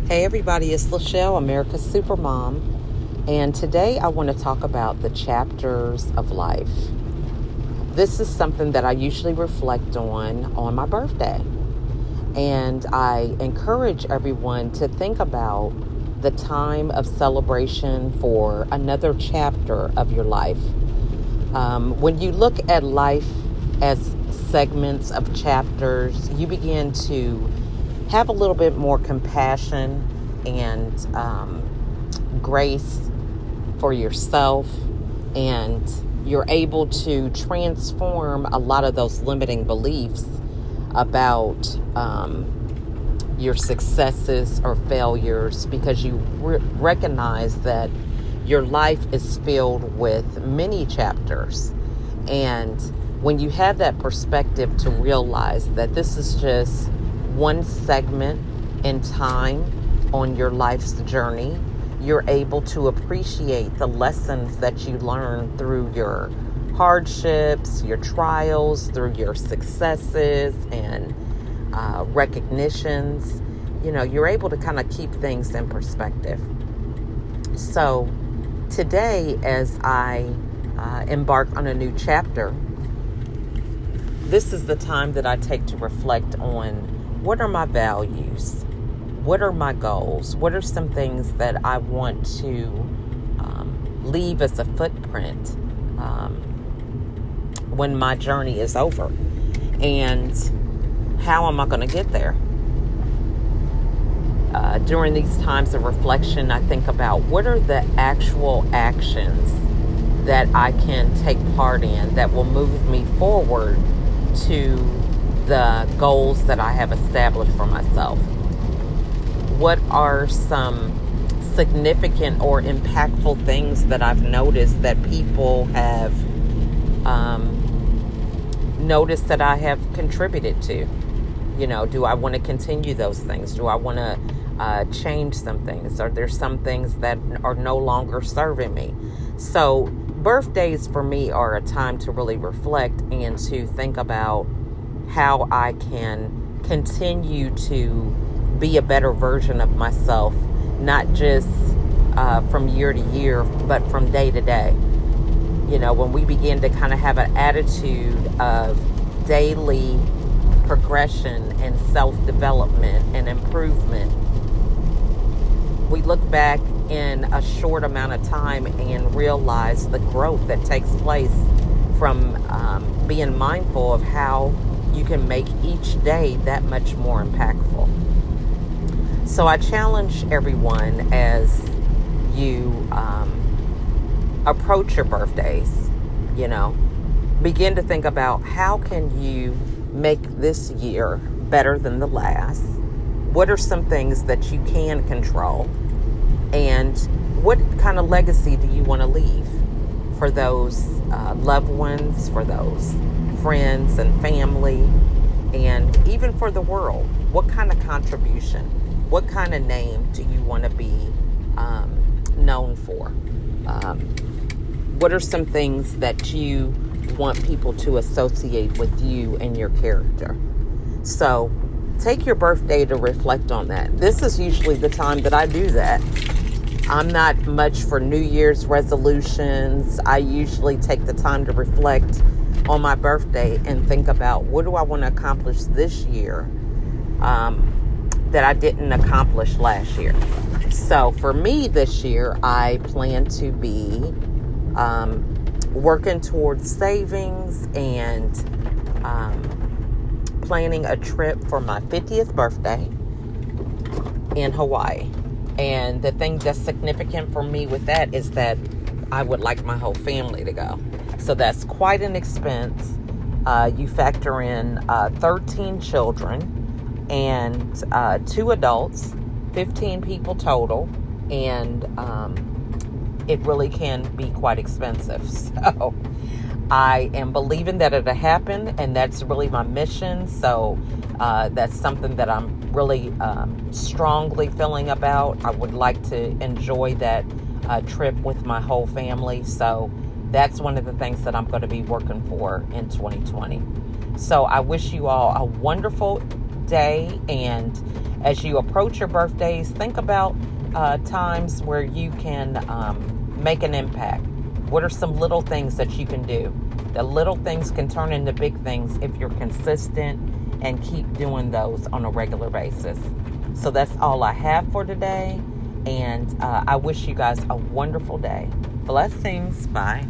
Hey everybody, it's Lachelle, America's Supermom, and today I want to talk about the chapters of life. This is something that I usually reflect on my birthday, and I encourage everyone to think about the time of celebration for another chapter of your life. When you look at life as segments of chapters, you begin to have a little bit more compassion and grace for yourself, and you're able to transform a lot of those limiting beliefs about your successes or failures, because you recognize that your life is filled with many chapters. And when you have that perspective to realize that this is just one segment in time on your life's journey, you're able to appreciate the lessons that you learn through your hardships, your trials, through your successes and recognitions. You're able to kind of keep things in perspective. So today, as I embark on a new chapter, this is the time that I take to reflect on: what are my values? What are my goals? What are some things that I want to leave as a footprint when my journey is over? And how am I going to get there? During these times of reflection, I think about what are the actual actions that I can take part in that will move me forward to the goals that I have established for myself. What are some significant or impactful things that I've noticed that people have noticed that I have contributed to? Do I want to continue those things? Do I want to change some things? Are there some things that are no longer serving me? So birthdays for me are a time to really reflect and to think about how I can continue to be a better version of myself, not just from year to year, but from day to day. When we begin to kind of have an attitude of daily progression and self-development and improvement, we look back in a short amount of time and realize the growth that takes place from being mindful of how you can make each day that much more impactful. So I challenge everyone, as you approach your birthdays, begin to think about how can you make this year better than the last. What are some things that you can control? And what kind of legacy do you want to leave for those loved ones, for those friends and family, and even for the world? What kind of contribution, what kind of name do you want to be known for? What are some things that you want people to associate with you and your character? So take your birthday to reflect on that. This is usually the time that I do that. I'm not much for New Year's resolutions. I usually take the time to reflect on my birthday and think about, what do I want to accomplish this year that I didn't accomplish last year. So for me this year, I plan to be working towards savings and planning a trip for my 50th birthday in Hawaii. And the thing that's significant for me with that is that I would like my whole family to go. So that's quite an expense. You factor in 13 children and 2 adults, 15 people total, and it really can be quite expensive. So I am believing that it'll happen, and that's really my mission. So that's something that I'm really strongly feeling about. I would like to enjoy that trip with my whole family. So that's one of the things that I'm going to be working for in 2020. So I wish you all a wonderful day. And as you approach your birthdays, think about times where you can make an impact. What are some little things that you can do? The little things can turn into big things if you're consistent and keep doing those on a regular basis. So that's all I have for today. And I wish you guys a wonderful day. Blessings. Bye.